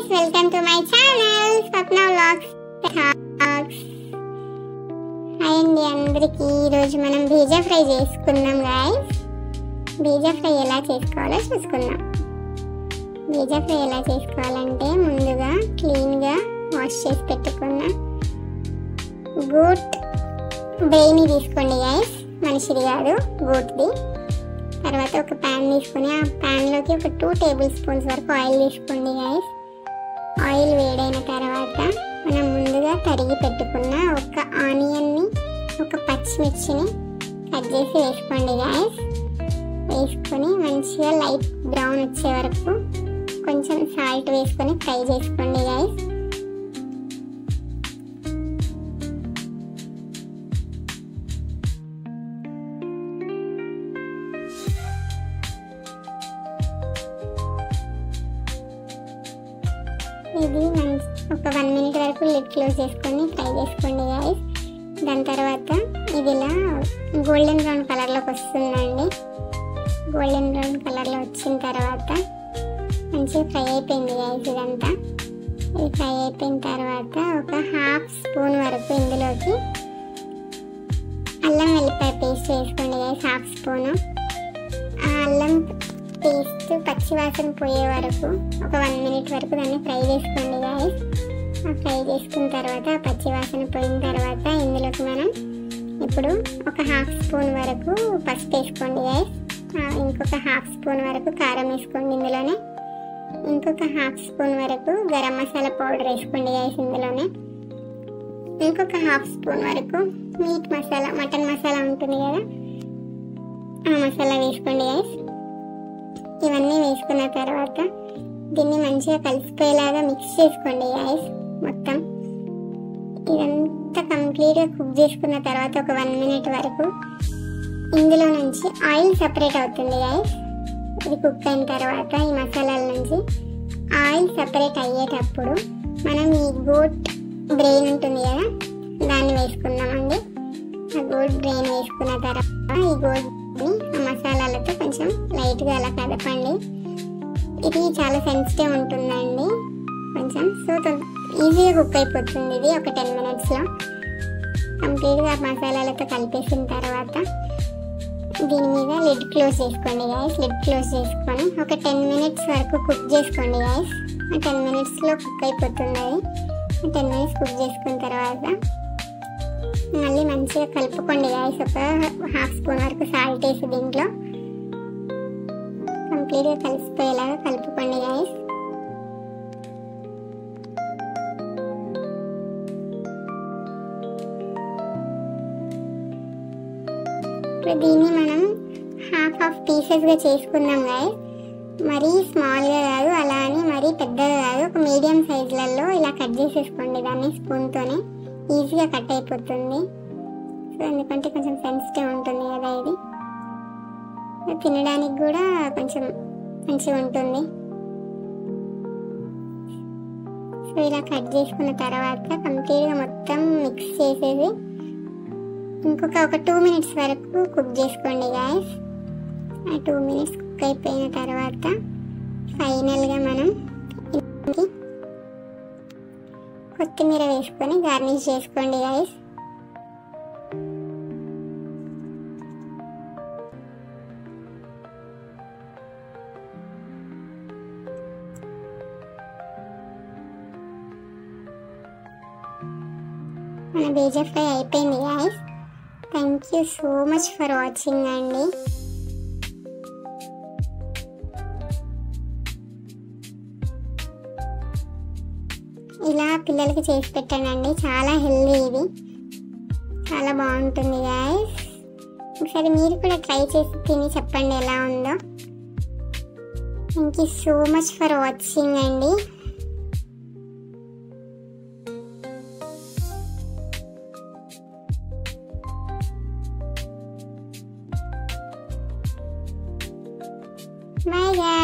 guys, welcome to my channel Swapna Vlogs Talks. Hi అండి అందరికీ. ఈరోజు మనం బీజా ఫ్రై చేసుకుందాం గాయస్. బీజా ఫ్రై ఎలా చేసుకోవాలో చూసుకుందాం. బీజా ఫ్రై ఎలా చేసుకోవాలంటే ముందుగా క్లీన్గా వాష్ చేసి పెట్టుకున్న గోట్ బ్రెయిన్ తీసుకోండి గాయస్, మనిషిది కాదు, గోట్ది. తర్వాత ఒక ప్యాన్ తీసుకొని ఆ ప్యాన్లోకి ఒక 2 టేబుల్ స్పూన్స్ వరకు ఆయిల్ తీసుకోండి గాయస్. ఆయిల్ వేడైన తర్వాత మనం ముందుగా తరిగి పెట్టుకున్న ఒక ఆనియన్ని, ఒక పచ్చిమిర్చిని కట్ చేసి వేసుకోండి గాయస్. వేసుకొని మంచిగా లైట్ బ్రౌన్ వచ్చే వరకు కొంచెం సాల్ట్ వేసుకొని ఫ్రై చేసుకోండి గాయస్. ఇది ఒక 1 మినిట్ వరకు లిడ్ క్లోజ్ చేసుకొని ఫ్రై చేసుకోండి గాయస్. దాని తర్వాత ఇది ఇలా గోల్డెన్ బ్రౌన్ కలర్లోకి వస్తుందండి. గోల్డెన్ బ్రౌన్ కలర్లో వచ్చిన తర్వాత మంచిగా ఫ్రై అయిపోయింది గాయస్. ఇదంతా ఇది ఫ్రై అయిపోయిన తర్వాత ఒక 1/2 స్పూన్ వరకు ఇందులోకి అల్లం వెల్లిపాయ పేస్ట్ వేసుకోండి గాయస్. 1/2 స్పూను. ఆ అల్లం పేస్ట్ పచ్చివాసన పోయే వరకు ఒక 1 మినిట్ వరకు దాన్ని ఫ్రై చేసుకోండి గాయస్. ఫ్రై చేసుకున్న తర్వాత పచ్చివాసన పోయిన తర్వాత ఇందులోకి మనం ఇప్పుడు ఒక 1/2 స్పూన్ వరకు పసుపు వేసుకోండి గాయస్. ఇంకొక 1/2 స్పూన్ వరకు కారం వేసుకోండి ఇందులోనే. ఇంకొక 1/2 స్పూన్ వరకు గరం మసాలా పౌడర్ వేసుకోండి గాయస్ ఇందులోనే. ఇంకొక 1/2 స్పూన్ వరకు మీట్ మసాలా, మటన్ మసాలా ఉంటుంది కదా, ఆ మసాలా వేసుకోండి గాయస్. ఇవన్నీ వేసుకున్న తర్వాత దీన్ని మంచిగా కలిసిపోయేలాగా మిక్స్ చేసుకోండి గాయస్. మొత్తం ఇదంతా కంప్లీట్గా కుక్ చేసుకున్న తర్వాత ఒక 1 మినిట్ వరకు ఇందులో నుంచి ఆయిల్ సపరేట్ అవుతుంది గాయస్. ఇది కుక్ అయిన తర్వాత ఈ మసాలాల నుంచి ఆయిల్ సపరేట్ అయ్యేటప్పుడు మనం ఈ గోట్ బ్రెయిన్ ఉంటుంది కదా, దాన్ని వేసుకుందామండి. ఆ గోట్ బ్రెయిన్ వేసుకున్న తర్వాత ఈ గోట్ని ఆ మసాలాలతో కొంచెం లైట్గా అలా కదపండి. ఇది చాలా సెన్సిటివ్ ఉంటుందండి కొంచెం, సో ఈజీగా కుక్ అయిపోతుంది. ఇది ఒక 10 మినిట్స్లో కంప్లీట్గా మసాలాలతో కలిపేసిన తర్వాత దీని మీద లిడ్ క్లోజ్ చేసుకోండి గాయస్. లిడ్ క్లోజ్ చేసుకొని ఒక 10 మినిట్స్ వరకు కుక్ చేసుకోండి గాయస్. 10 మినిట్స్లో కుక్ అయిపోతుంది అది. 10 మినిట్స్ కుక్ చేసుకున్న తర్వాత మళ్ళీ మంచిగా కలుపుకోండి గాయస్. ఒక 1/2 స్పూన్ వరకు సాల్ట్ వేసి దీంట్లో కంప్లీట్గా కలిసిపోయేలాగా కలుపుకోండి గాయస్. ఇప్పుడు దీన్ని మనం హాఫ్ పీసెస్గా చేసుకుందాం గాయస్. మరీ స్మాల్గా కాదు, అలా అని మరీ పెద్దగా కాదు, ఒక మీడియం సైజులలో ఇలా కట్ చేసేసుకోండి దాన్ని స్పూన్తోనే. ఈజీగా కట్ అయిపోతుంది. సో ఎందుకంటే కొంచెం సెన్సిటివ్ ఉంటుంది కదా, ఇది తినడానికి కూడా కొంచెం మంచిగా ఉంటుంది. సో ఇలా కట్ చేసుకున్న తర్వాత కంప్లీట్గా మొత్తం మిక్స్ చేసేసి ఇంకొక 2 మినిట్స్ వరకు కుక్ చేసుకోండి గాయస్. ఆ 2 మినిట్స్ కుక్ అయిపోయిన తర్వాత ఫైనల్గా మనం కొత్తిమీర వేసుకొని గార్నిష్ చేసుకోండి గాయస్. మన బీజా ఫ్రై అయిపోయింది guys. Thank you so much for watching అండి. ఇలా పిల్లలకి చేసి పెట్టానండి, చాలా హెల్దీ, ఇది చాలా బాగుంటుంది గాయస్. ఒకసారి మీరు కూడా ట్రై చేసి తిని చెప్పండి ఎలా ఉందో. Thank you so much for watching అండి. Bye guys.